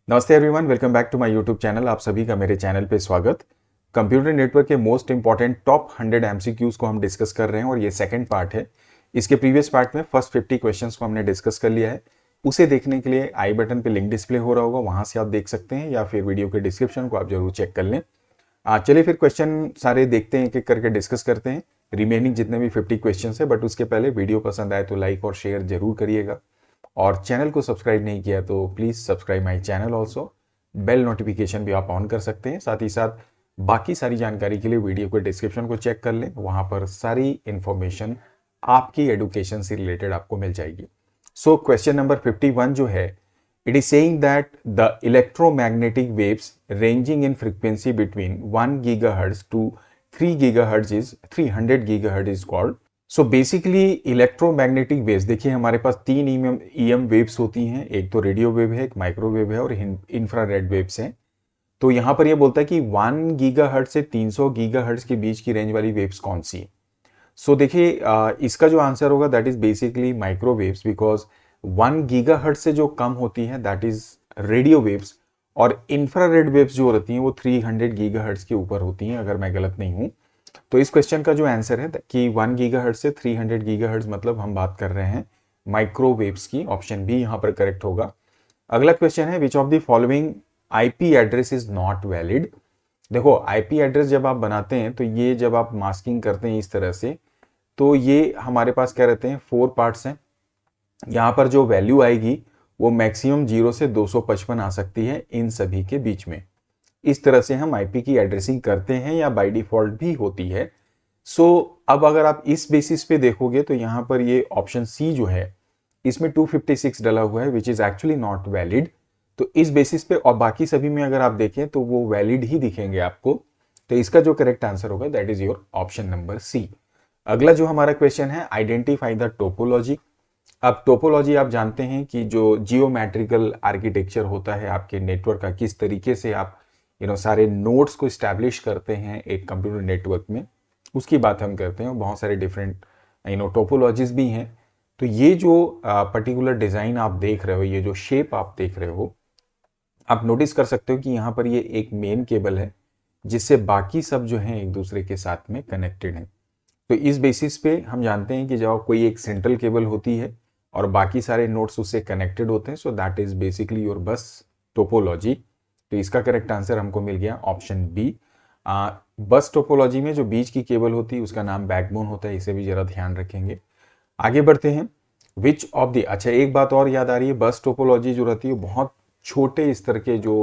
नमस्ते everyone, welcome back to my YouTube channel. आप सभी का मेरे चैनल पे स्वागत। कंप्यूटर नेटवर्क के मोस्ट इंपॉर्टेंट टॉप 100 एमसीक्यूज को हम डिस्कस कर रहे हैं और ये सेकंड पार्ट है। इसके प्रीवियस पार्ट में फर्स्ट 50 क्वेश्चंस को हमने डिस्कस कर लिया है। उसे देखने के लिए आई बटन पे लिंक डिस्प्ले हो रहा होगा, वहां से आप देख सकते हैं, या फिर वीडियो के डिस्क्रिप्शन को आप जरूर चेक कर लें। चलिए फिर क्वेश्चन सारे देखते हैं, एक एक करके डिस्कस करते हैं रिमेनिंग जितने भी 50 क्वेश्चन है। बट उसके पहले वीडियो पसंद आए तो लाइक और शेयर जरूर करिएगा, और चैनल को सब्सक्राइब नहीं किया तो please subscribe my channel also. Bell notification भी आप ऑन कर सकते हैं। साथ ही साथ बाकी सारी जानकारी के लिए वीडियो के डिस्क्रिप्शन को चेक कर लें, वहां पर सारी इंफॉर्मेशन आपकी एडुकेशन से रिलेटेड आपको मिल जाएगी। सो क्वेश्चन नंबर 51 जो है, it is saying that the electromagnetic waves ranging in frequency between 1 gigahertz to 3 gigahertz is 300 gigahertz is called. So basically electromagnetic waves, देखिए हमारे पास 3 ईएम वेव्स होती हैं। एक तो रेडियो वेव है, एक माइक्रोवेव है और इंफ्रारेड वेव्स हैं। तो यहां पर यह बोलता है कि 1 गीगाहर्ट्ज से 300 गीगाहर्ट्ज के बीच की रेंज वाली वेव्स कौन सी। सो देखिए इसका जो आंसर होगा that is basically microwaves, because 1 gigahertz से जो कम होती है दैट इज रेडियो वेव्स, और इंफ्रारेड वेव्स जो होती हैं वो 300 गीगाहर्ट्ज के ऊपर होती हैं, अगर मैं गलत नहीं हूं। तो इस क्वेश्चन का जो आंसर है कि 1 गीगाहर्ट्ज से 300 गीगाहर्ट्ज, मतलब हम बात कर रहे हैं माइक्रोवेव्स की। ऑप्शन बी यहां पर करेक्ट होगा। अगला क्वेश्चन है, विच of the following IP address is not valid. देखो आईपी एड्रेस जब आप बनाते हैं तो ये जब आप मास्किंग करते हैं इस तरह से, तो ये हमारे पास क्या रहते हैं, 4 पार्ट्स हैं। यहां पर जो वैल्यू आएगी वो मैक्सिमम 0 से 255 आ सकती है इन सभी के बीच में। इस तरह से हम आईपी की एड्रेसिंग करते हैं, या बाय डिफॉल्ट भी होती है। सो अब अगर आप इस बेसिस पे देखोगे तो यहां पर ये ऑप्शन सी जो है, इसमें 256 डला हुआ है, which is actually not valid. तो इस बेसिस पे और बाकी सभी में अगर आप देखें तो वो वैलिड ही दिखेंगे आपको। तो इसका जो करेक्ट आंसर होगा that is your option number C. अगला जो हमारा क्वेश्चन है, आइडेंटिफाई द टोपोलॉजी। अब टोपोलॉजी आप जानते हैं कि जो जियोमेट्रिकल आर्किटेक्चर होता है आपके नेटवर्क का, किस तरीके से आप सारे नोड्स को स्टैब्लिश करते हैं एक कंप्यूटर नेटवर्क में, उसकी बात हम करते हैं। बहुत सारे डिफरेंट टोपोलॉजीज भी हैं। तो ये जो पर्टिकुलर डिजाइन आप देख रहे हो, ये जो शेप आप देख रहे हो, आप नोटिस कर सकते हो कि यहाँ पर ये एक मेन केबल है जिससे बाकी सब जो है एक दूसरे के साथ में कनेक्टेड है। तो इस बेसिस पे हम जानते हैं कि जब कोई एक सेंट्रल केबल होती है और बाकी सारे नोड्स उससे कनेक्टेड होते हैं, so that is basically your बस टोपोलॉजी। तो इसका करेक्ट आंसर हमको मिल गया ऑप्शन बी। बस टोपोलॉजी में जो बीच की केबल होती है उसका नाम बैकबोन होता है, इसे भी जरा ध्यान रखेंगे। आगे बढ़ते हैं, विच ऑफ द, अच्छा एक बात और याद आ रही है, बस टोपोलॉजी जो रहती है बहुत छोटे स्तर के जो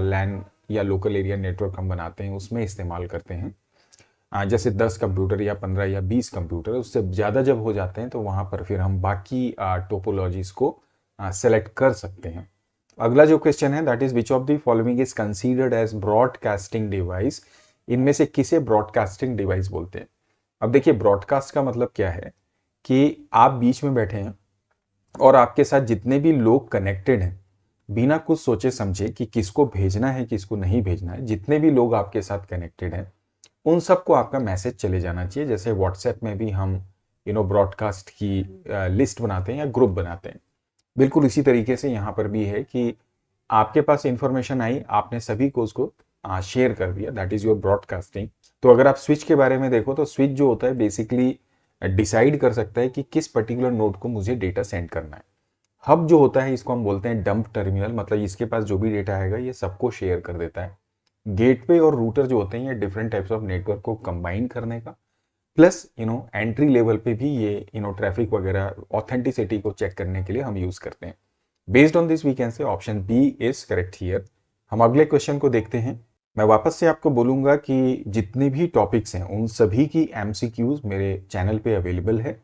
लैन या लोकल एरिया नेटवर्क हम बनाते हैं उसमें इस्तेमाल करते हैं। जैसे 10 कंप्यूटर या 15 या 20 कंप्यूटर, उससे ज़्यादा जब हो जाते हैं तो वहाँ पर फिर हम बाकी टोपोलॉजीज को सेलेक्ट कर सकते हैं। अगला जो क्वेश्चन है that is which of the following is considered as broadcasting device. इनमें से किसे ब्रॉडकास्टिंग डिवाइस बोलते हैं। अब देखिए ब्रॉडकास्ट का मतलब क्या है कि आप बीच में बैठे हैं और आपके साथ जितने भी लोग कनेक्टेड हैं, बिना कुछ सोचे समझे कि किसको भेजना है किसको नहीं भेजना है, जितने भी लोग आपके साथ कनेक्टेड हैं उन सबको आपका मैसेज चले जाना चाहिए। जैसे व्हाट्सएप में भी हम ब्रॉडकास्ट की लिस्ट बनाते हैं या ग्रुप बनाते हैं, बिल्कुल इसी तरीके से यहाँ पर भी है कि आपके पास इंफॉर्मेशन आई, आपने सभी को उसको शेयर कर दिया, दैट इज योर ब्रॉडकास्टिंग। तो अगर आप स्विच के बारे में देखो तो स्विच जो होता है बेसिकली डिसाइड कर सकता है कि किस पर्टिकुलर नोड को मुझे डेटा सेंड करना है। हब जो होता है इसको हम बोलते हैं डंप टर्मिनल, मतलब इसके पास जो भी डेटा आएगा ये सबको शेयर कर देता है। गेटवे और रूटर जो होते हैं ये डिफरेंट टाइप्स ऑफ नेटवर्क को कंबाइन करने का, प्लस एंट्री लेवल पे भी ये ट्रैफिक वगैरह ऑथेंटिसिटी को चेक करने के लिए हम यूज करते हैं। Based on this we can say option B is correct here. हम अगले क्वेश्चन को देखते हैं। मैं वापस से आपको बोलूंगा कि जितने भी टॉपिक्स हैं उन सभी की एमसीक्यूज मेरे चैनल पे अवेलेबल है।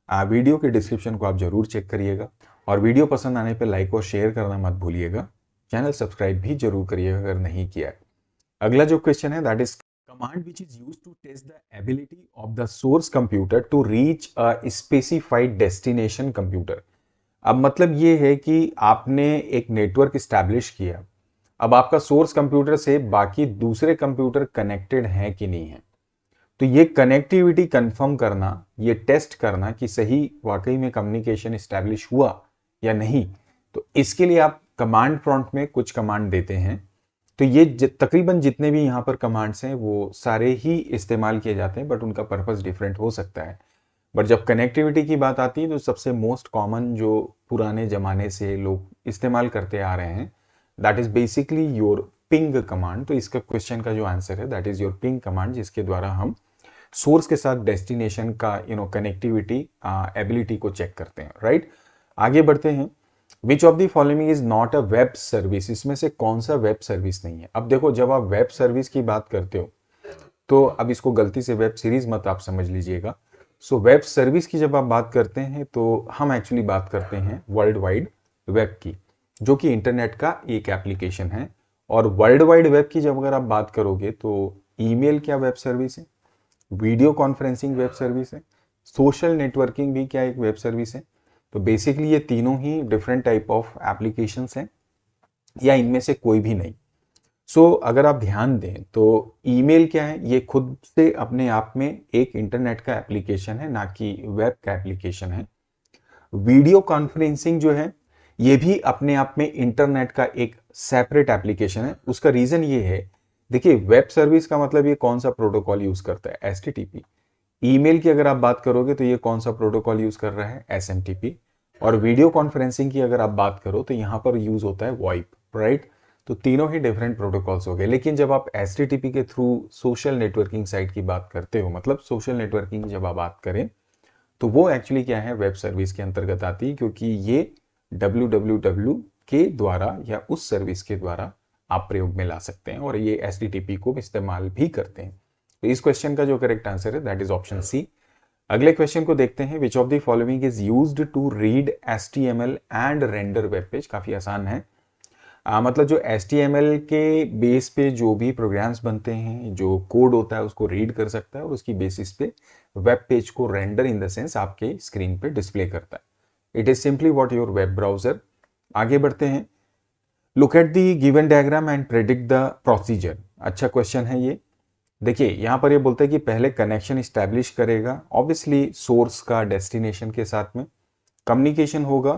वीडियो के डिस्क्रिप्शन को आप जरूर चेक करिएगा, और वीडियो पसंद आने पे लाइक और शेयर करना मत भूलिएगा। चैनल सब्सक्राइब भी जरूर करिएगा अगर नहीं किया है। अगला जो क्वेश्चन है that is command which is used to test the ability of the source computer to reach a specified destination computer. अब मतलब ये है कि आपने एक नेटवर्क स्टैब्लिश किया, अब आपका सोर्स कंप्यूटर से बाकी दूसरे कंप्यूटर कनेक्टेड हैं कि नहीं है। तो ये कनेक्टिविटी कंफर्म करना, ये टेस्ट करना कि सही वाकई में कम्युनिकेशन स्टैब्लिश हुआ या नहीं, तो इसके लिए आप कमांड प्रॉम्प्ट में कुछ कमांड देते हैं, तो ये तकरीबन जितने भी यहाँ पर कमांड्स हैं वो सारे ही इस्तेमाल किए जाते हैं, बट उनका पर्पस डिफरेंट हो सकता है। बट जब कनेक्टिविटी की बात आती है तो सबसे मोस्ट कॉमन जो पुराने ज़माने से लोग इस्तेमाल करते आ रहे हैं, that is basically your ping command. तो इसका क्वेश्चन का जो आंसर है that is your ping command, जिसके द्वारा हम सोर्स के साथ डेस्टिनेशन का कनेक्टिविटी एबिलिटी को चेक करते हैं, राइट। आगे बढ़ते हैं। Which of the following is not a web service, इसमें से कौन सा वेब सर्विस नहीं है। अब देखो, जब आप वेब सर्विस की बात करते हो तो अब इसको गलती से वेब सीरीज मत आप समझ लीजिएगा। सो वेब सर्विस की जब आप बात करते हैं तो हम एक्चुअली बात करते हैं वर्ल्ड वाइड वेब की, जो कि इंटरनेट का एक एप्लीकेशन है। और वर्ल्ड वाइड वेब की जब अगर आप बात करोगे तो ईमेल क्या वेब सर्विस है, वीडियो कॉन्फ्रेंसिंग वेब सर्विस है, सोशल नेटवर्किंग भी क्या एक वेब सर्विस है। तो बेसिकली ये तीनों ही डिफरेंट टाइप ऑफ एप्लीकेशंस हैं, या इनमें से कोई भी नहीं। अगर आप ध्यान दें तो ईमेल क्या है, ये खुद से अपने आप में एक इंटरनेट का एप्लीकेशन है, ना कि वेब का एप्लीकेशन है। वीडियो कॉन्फ्रेंसिंग जो है ये भी अपने आप में इंटरनेट का एक सेपरेट एप्लीकेशन है। उसका रीजन ये है, देखिए वेब सर्विस का मतलब ये कौन सा प्रोटोकॉल यूज करता है, एचटीटीपी। ईमेल की अगर आप बात करोगे तो ये कौन सा प्रोटोकॉल यूज कर रहा है, एसएमटीपी। और वीडियो कॉन्फ्रेंसिंग की अगर आप बात करो तो यहाँ पर यूज होता है वॉइप, राइट। तो तीनों ही डिफरेंट प्रोटोकॉल्स हो गए। लेकिन जब आप एचटीटीपी के थ्रू सोशल नेटवर्किंग साइट की बात करते हो, मतलब सोशल नेटवर्किंग जब आप बात करें तो वो एक्चुअली क्या है, वेब सर्विस के अंतर्गत आती है, क्योंकि ये www के द्वारा या उस सर्विस के द्वारा आप प्रयोग में ला सकते हैं, और ये HTTP को इस्तेमाल भी करते हैं। तो इस क्वेश्चन का जो करेक्ट आंसर है दैट इज ऑप्शन सी। अगले क्वेश्चन को देखते हैं। Which of the following is used to read HTML and render web page. काफी आसान है। मतलब जो HTML के बेस पे जो भी प्रोग्राम्स बनते हैं, जो कोड होता है उसको रीड कर सकता है, और उसकी बेसिस पे वेब पेज को रेंडर इन द सेंस आपके स्क्रीन पे डिस्प्ले करता है। It is simply what your web browser. आगे बढ़ते हैं। Look at the given diagram and predict the procedure. अच्छा क्वेश्चन है ये। देखिए यहां पर ये बोलता है कि पहले कनेक्शन इस्टेब्लिश करेगा, ऑब्वियसली सोर्स का डेस्टिनेशन के साथ में कम्युनिकेशन होगा,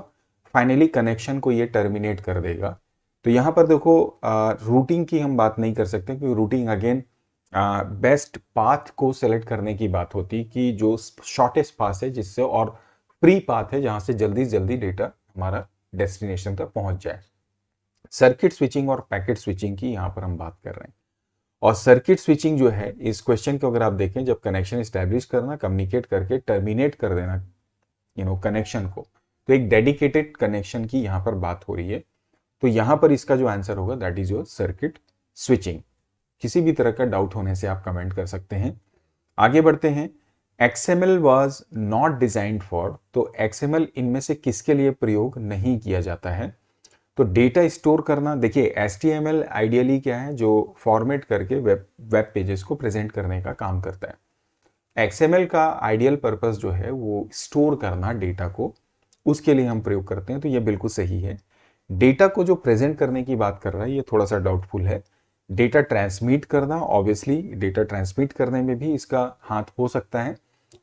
फाइनली कनेक्शन को ये टर्मिनेट कर देगा। तो यहां पर देखो रूटिंग की हम बात नहीं कर सकते, क्योंकि रूटिंग अगेन बेस्ट पाथ को सेलेक्ट करने की बात होती, कि जो शॉर्टेस्ट पाथ है जिससे, और फ्री पाथ है जहां से जल्दी से जल्दी डेटा हमारा डेस्टिनेशन तक पहुंच जाए। सर्किट स्विचिंग और पैकेट स्विचिंग की यहां पर हम बात कर रहे हैं। और सर्किट स्विचिंग जो है इस क्वेश्चन को अगर आप देखें, जब कनेक्शन इस्टेब्लिश करना, कम्युनिकेट करके टर्मिनेट कर देना कनेक्शन को, तो एक डेडिकेटेड कनेक्शन की यहां पर बात हो रही है। तो यहां पर इसका जो आंसर होगा that is your circuit switching. किसी भी तरह का डाउट होने से आप कमेंट कर सकते हैं। आगे बढ़ते हैं। XML was not designed for, तो XML इनमें से किसके लिए प्रयोग नहीं किया जाता है। तो डेटा स्टोर करना, देखिए HTML आइडियली क्या है, जो फॉर्मेट करके वेब पेजेस को प्रेजेंट करने का काम करता है। XML का आइडियल पर्पस जो है वो स्टोर करना डेटा को, उसके लिए हम प्रयोग करते हैं। तो ये बिल्कुल सही है। डेटा को जो प्रेजेंट करने की बात कर रहा है ये थोड़ा सा डाउटफुल है। डेटा ट्रांसमिट करना, ऑब्वियसली डेटा ट्रांसमिट करने में भी इसका हाथ हो सकता है,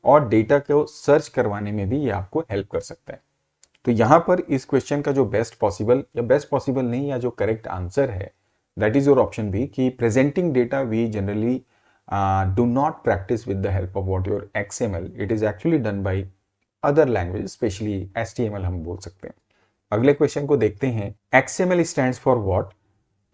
और डेटा को सर्च करवाने में भी ये आपको हेल्प कर सकता है। तो यहां पर इस क्वेश्चन का जो बेस्ट पॉसिबल, या बेस्ट पॉसिबल नहीं, या जो करेक्ट आंसर है that is your option B, कि presenting data we generally do not practice with the help of what your XML, it is actually done by other language, specially HTML हम बोल सकते हैं। अगले क्वेश्चन को देखते हैं। XML stands for what.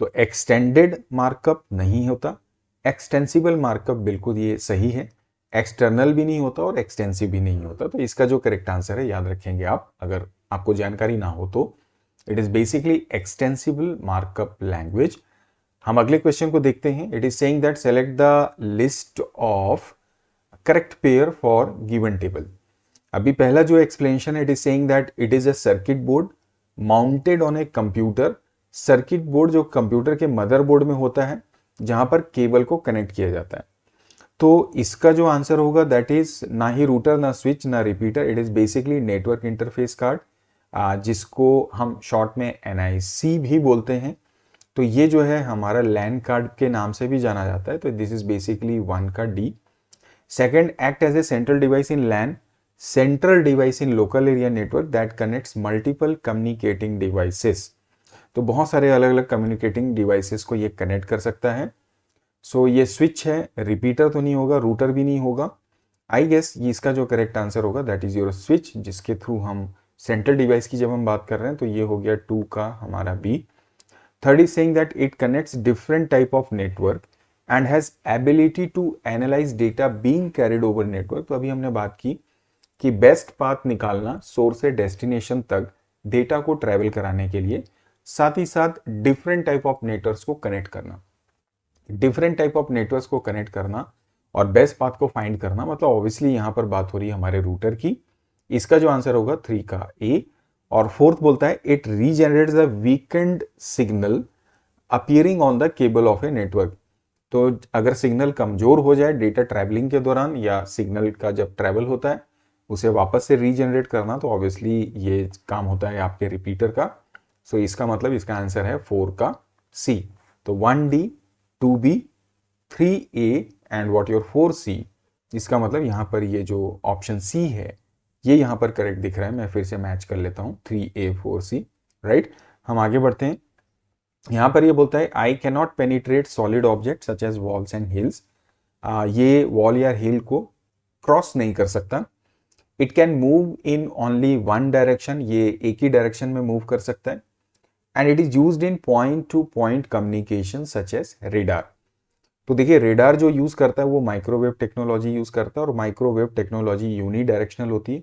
तो एक्सटेंडेड मार्कअप नहीं होता, एक्सटेंसिबल मार्कअप बिल्कुल ये सही है, एक्सटर्नल भी नहीं होता और एक्सटेंसिव भी नहीं होता। तो इसका जो करेक्ट आंसर है, याद रखेंगे आप, अगर आपको जानकारी ना हो तो, it is basically extensible markup language. हम अगले क्वेश्चन को देखते हैं। It is saying that select the list of correct pair for given table. अभी पहला जो एक्सप्लेनेशन है, it is saying that it is a circuit board mounted on a computer. Circuit board जो कंप्यूटर के motherboard में होता है, जहां पर केबल को कनेक्ट किया जाता है। तो इसका जो आंसर होगा दैट इज ना ही रूटर, ना स्विच, ना repeater, it is basically network interface card, जिसको हम शॉर्ट में NIC भी बोलते हैं। तो ये जो है हमारा लैन कार्ड के नाम से भी जाना जाता है। तो दिस इज बेसिकली 1 का D। Second, act as a central device in LAN, central device in local area network that connects multiple communicating devices. तो बहुत सारे अलग अलग कम्युनिकेटिंग डिवाइसेस को ये कनेक्ट कर सकता है। सो ये स्विच है, रिपीटर तो नहीं होगा, रूटर भी नहीं होगा। आई गेस ये इसका जो करेक्ट आंसर होगा दैट इज योर स्विच, जिसके थ्रू हम सेंट्रल डिवाइस की जब हम बात कर रहे हैं तो ये हो गया 2 का हमारा B. Third is saying that it connects different type of network and has ability to analyse data being carried over network. तो अभी हमने बात की कि बेस्ट पाथ निकालना सोर्स से डेस्टिनेशन तक डेटा को ट्रैवल कराने के लिए, साथ ही साथ डिफरेंट टाइप ऑफ नेटवर्क्स को कनेक्ट करना, डिफरेंट टाइप ऑफ नेटवर्क्स को कनेक्ट करना और बेस्ट पाथ को फाइंड करना। मतलब ऑब्वियसली यहां पर बात हो रही है हमारे रूटर की। इसका जो आंसर होगा 3 का ए। और फोर्थ बोलता है it regenerates the weekend signal appearing on the cable of a network. तो अगर सिग्नल कमजोर हो जाए डेटा ट्रैवलिंग के दौरान, या सिग्नल का जब ट्रैवल होता है उसे वापस से रीजनरेट करना, तो ऑब्वियसली ये काम होता है आपके रिपीटर का। सो इसका मतलब इसका आंसर है 4 का सी। तो 1D, 2B, 3A and what your 4C। इसका मतलब यहां पर ये जो ऑप्शन सी है ये यहां पर करेक्ट दिख रहा है। मैं फिर से मैच कर लेता हूं 3A 4C, राइट। हम आगे बढ़ते हैं। यहां पर ये बोलता है I can not penetrate solid object such as walls and hills. ये वॉल या हिल को क्रॉस नहीं कर सकता। It can move in only one direction, ये एक ही डायरेक्शन में मूव कर सकता है। And it is used in point to point communication such as radar. तो देखिए रेडार जो यूज करता है वो माइक्रोवेव टेक्नोलॉजी यूज करता है, और माइक्रोवेव टेक्नोलॉजी यूनी डायरेक्शनल होती है।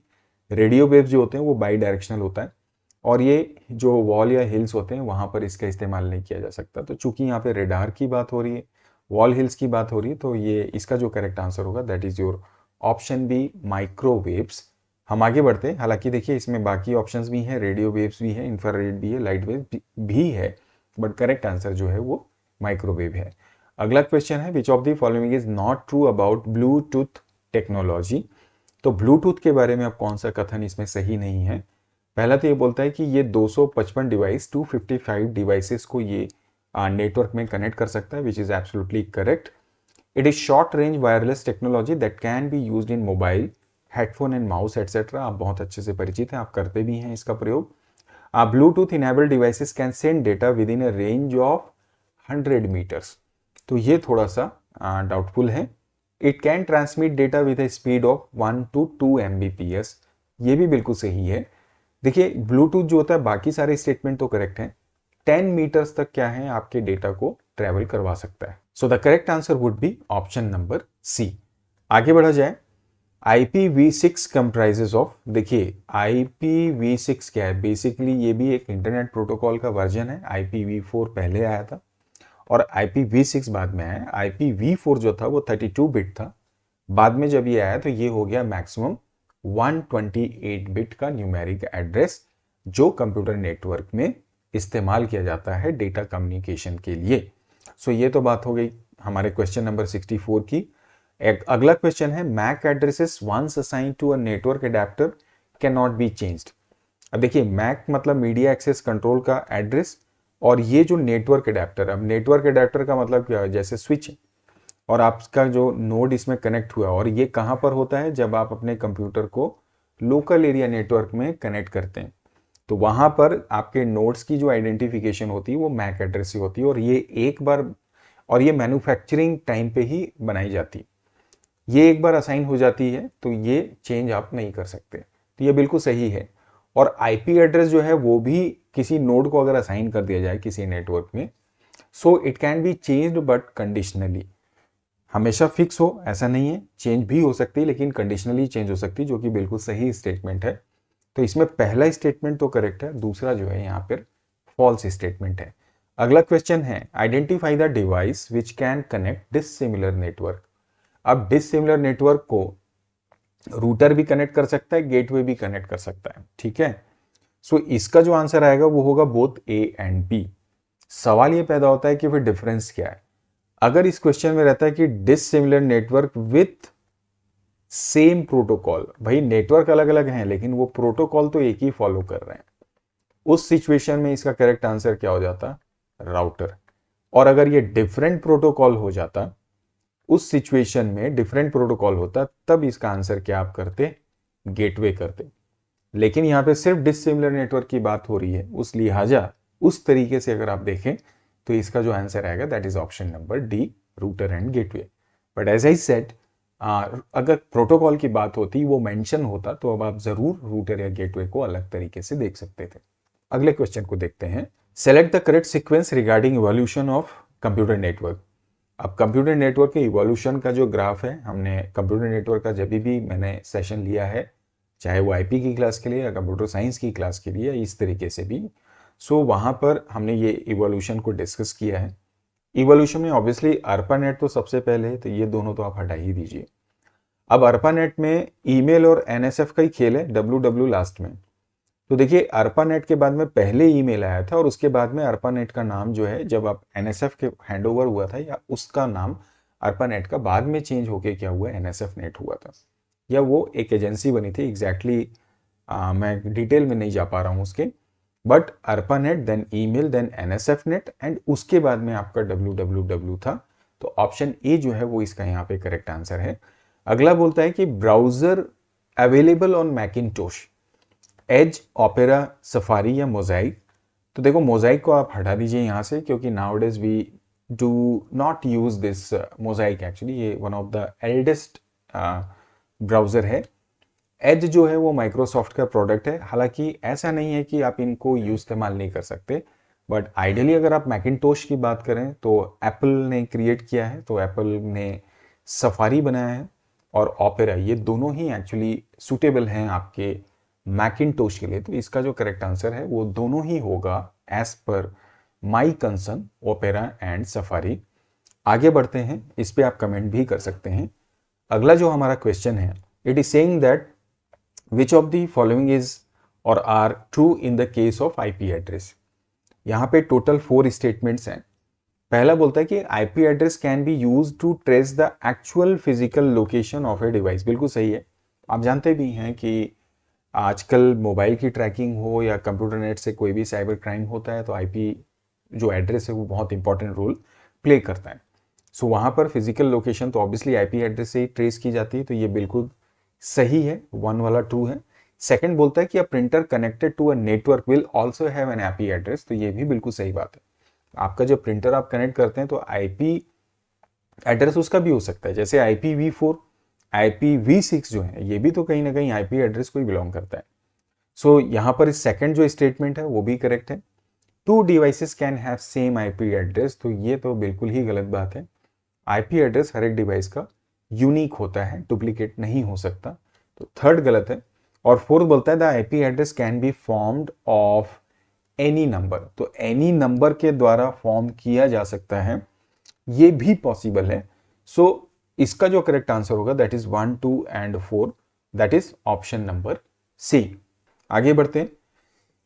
रेडियो वेव्स जो होते हैं वो बाई डायरेक्शनल होता है, और ये जो वॉल या हिल्स होते हैं वहां पर इसका इस्तेमाल नहीं किया जा सकता। तो चूंकि यहाँ पे रेडार की बात हो रही है, वॉल हिल्स की बात हो रही है, तो ये इसका जो करेक्ट आंसर होगा that is your option B microwaves. हम आगे बढ़ते हैं। हालांकि देखिए इसमें बाकी ऑप्शंस भी हैं, रेडियो वेव्स भी है, इंफ्रारेड भी है, लाइट वेव भी है, बट करेक्ट आंसर जो है वो माइक्रोवेव है। अगला क्वेश्चन है विच of the following is not true about Bluetooth technology. तो ब्लूटूथ के बारे में अब कौन सा कथन इसमें सही नहीं है। पहला तो ये बोलता है कि ये 255 डिवाइस 255 डिवाइसेस को ये नेटवर्क में कनेक्ट कर सकता है, which is absolutely correct. It is short range wireless technology that can be used in mobile, headphone and mouse etcetera. आप बहुत अच्छे से परिचित हैं, आप करते भी हैं इसका प्रयोग। Bluetooth enabled devices can send data within a range of 100 metres. तो ये थोड़ा सा डाउटफुल है। It can transmit data with a speed of 1 to 2 Mbps। ये भी बिल्कुल सही है। देखिए ब्लूटूथ जो होता है बाकी सारे स्टेटमेंट तो करेक्ट हैं, 10 मीटर्स तक क्या है आपके डेटा को ट्रेवल करवा सकता है। So the correct answer would be option number C. आगे बढ़ा जाए। IPv6 कंप्राइजेस ऑफ, देखिए IPv6 क्या है, बेसिकली ये भी एक इंटरनेट प्रोटोकॉल का वर्जन है। IPv4 पहले आया था और IPv6 बाद में आया। IPv4 जो था वो 32 बिट था, बाद में जब ये आया तो ये हो गया मैक्सिमम 128 बिट का न्यूमेरिक एड्रेस, जो कंप्यूटर नेटवर्क में इस्तेमाल किया जाता है डेटा कम्युनिकेशन के लिए। सो ये तो बात हो गई हमारे क्वेश्चन नंबर 64 की। एक अगला क्वेश्चन है MAC addresses once assigned to a network adapter can not be changed. अब देखिए मैक मतलब मीडिया एक्सेस कंट्रोल का एड्रेस, और ये जो नेटवर्क एडेप्टर, अब नेटवर्क एडेप्टर का मतलब क्या है, जैसे स्विच और आपका जो नोड इसमें कनेक्ट हुआ, और ये कहाँ पर होता है जब आप अपने कंप्यूटर को लोकल एरिया नेटवर्क में कनेक्ट करते हैं, तो वहां पर आपके नोड्स की जो आइडेंटिफिकेशन होती है वो मैक एड्रेस से होती है, और ये एक बार, और ये मैन्युफैक्चरिंग टाइम पे ही बनाई जाती है। ये एक बार असाइन हो जाती है तो ये चेंज आप नहीं कर सकते, तो ये बिल्कुल सही है। और आईपी एड्रेस जो है वो भी किसी नोड को अगर असाइन कर दिया जाए किसी नेटवर्क में, so it can be changed but conditionally. हमेशा फिक्स हो ऐसा नहीं है, चेंज भी हो सकती है लेकिन कंडीशनली चेंज हो सकती है, जो कि बिल्कुल सही स्टेटमेंट है। तो इसमें पहला स्टेटमेंट तो करेक्ट है, दूसरा जो है यहाँ पर फॉल्स स्टेटमेंट है। अगला क्वेश्चन है identify the device which can connect dissimilar network. अब डिसिमिलर नेटवर्क को रूटर भी कनेक्ट कर सकता है, गेटवे भी कनेक्ट कर सकता है, ठीक है। सो इसका जो आंसर आएगा वो होगा बोथ ए एंड बी। सवाल ये पैदा होता है कि फिर डिफरेंस क्या है। अगर इस क्वेश्चन में रहता है कि dissimilar network with same protocol, भाई नेटवर्क अलग अलग हैं लेकिन वो प्रोटोकॉल तो एक ही फॉलो कर रहे हैं, उस सिचुएशन में इसका करेक्ट आंसर क्या हो जाता, राउटर। और अगर ये डिफरेंट प्रोटोकॉल हो जाता, उस सिचुएशन में डिफरेंट प्रोटोकॉल होता, तब इसका आंसर क्या आप करते, गेटवे करते। लेकिन यहां पे सिर्फ डिसिमिलर नेटवर्क की बात हो रही है, उस लिहाजा उस तरीके से अगर आप देखें तो इसका जो आंसर आएगा that is option number D, router and gateway. But as I said, अगर प्रोटोकॉल की बात होती, वो मेंशन होता, तो अब आप जरूर रूटर या गेटवे को अलग तरीके से देख सकते थे। अगले क्वेश्चन को देखते हैं। Select the correct sequence regarding evolution of computer network. अब कंप्यूटर नेटवर्क के इवोल्यूशन का जो ग्राफ है, हमने कंप्यूटर नेटवर्क का जब भी मैंने सेशन लिया है, चाहे वो आईपी की क्लास के लिए या कंप्यूटर साइंस की क्लास के लिए, इस तरीके से भी, सो वहाँ पर हमने ये इवोल्यूशन को डिस्कस किया है। इवोल्यूशन में ऑब्वियसली ARPANET तो सबसे पहले है, तो ये दोनों तो आप हटा ही दीजिए। अब ARPANET में ईमेल और NSF का ही खेल है, WW लास्ट में। तो देखिए ARPANET के बाद में पहले ईमेल आया था और उसके बाद में ARPANET का नाम जो है, जब आप NSF के हैंडओवर हुआ था, या उसका नाम ARPANET का बाद में चेंज होके क्या हुआ, NSF नेट हुआ था, या वो एक एजेंसी बनी थी। एग्जैक्टली मैं डिटेल में नहीं जा पा रहा हूँ उसके, but ARPANET, then email, then NSF net, and उसके बाद में आपका WWW था। तो ऑप्शन ए जो है वो इसका यहाँ पे करेक्ट आंसर है। अगला बोलता है कि browser available on Macintosh, Edge, Opera, Safari या मोजाइक। तो देखो मोजाइक को आप हटा दीजिए यहाँ से, क्योंकि nowadays we do not use this Mosaic. Actually ये one of the eldest browser है। एज जो है वो माइक्रोसॉफ्ट का प्रोडक्ट है। हालांकि ऐसा नहीं है कि आप इनको इस्तेमाल नहीं कर सकते, बट आइडियली अगर आप मैकिंटोश की बात करें तो एप्पल ने क्रिएट किया है, तो एप्पल ने सफारी बनाया है और ओपेरा, ये दोनों ही एक्चुअली सुटेबल हैं आपके मैकिंटोश के लिए। तो इसका जो करेक्ट आंसर है वो दोनों ही होगा as per my concern, Opera and Safari. आगे बढ़ते हैं, इस पे आप कमेंट भी कर सकते हैं। अगला जो हमारा क्वेश्चन है, it is saying that which of the following is or are true in the case of IP address. यहाँ पे टोटल 4 स्टेटमेंट्स हैं। पहला बोलता है कि IP address can be use to trace the actual physical location of a device. बिल्कुल सही है। आप जानते भी हैं कि आजकल मोबाइल की ट्रैकिंग हो या कंप्यूटर नेट से कोई भी साइबर क्राइम होता है, तो आईपी जो एड्रेस है वो बहुत इंपॉर्टेंट रोल प्ले करता है। सो वहाँ पर फिजिकल लोकेशन तो ऑब्वियसली आईपी एड्रेस से ही ट्रेस की जाती है, तो ये बिल्कुल सही है, 1 वाला ट्रू है। सेकंड बोलता है कि a printer connected to a network will also have an IP address, तो ये भी बिल्कुल सही बात है। आपका जो प्रिंटर आप कनेक्ट करते हैं तो आईपी एड्रेस उसका भी हो सकता है, जैसे IPv4, IPv6 जो है, ये भी तो कहीं ना कहीं आईपी एड्रेस को ही बिलोंग करता है। सो यहाँ पर इस सेकंड जो स्टेटमेंट है वो भी करेक्ट है। 2 devices can have same IP address, तो ये तो बिल्कुल ही गलत बात है। आईपी एड्रेस हर एक डिवाइस का यूनिक होता है, डुप्लीकेट नहीं हो सकता, तो थर्ड गलत है। और फोर्थ बोलता है the IP address can be formed of any number, तो एनी नंबर के द्वारा फॉर्म किया जा सकता है, ये भी पॉसिबल है। सो इसका जो करेक्ट आंसर होगा that is 1, 2 and 4, that is option number C. आगे बढ़ते हैं।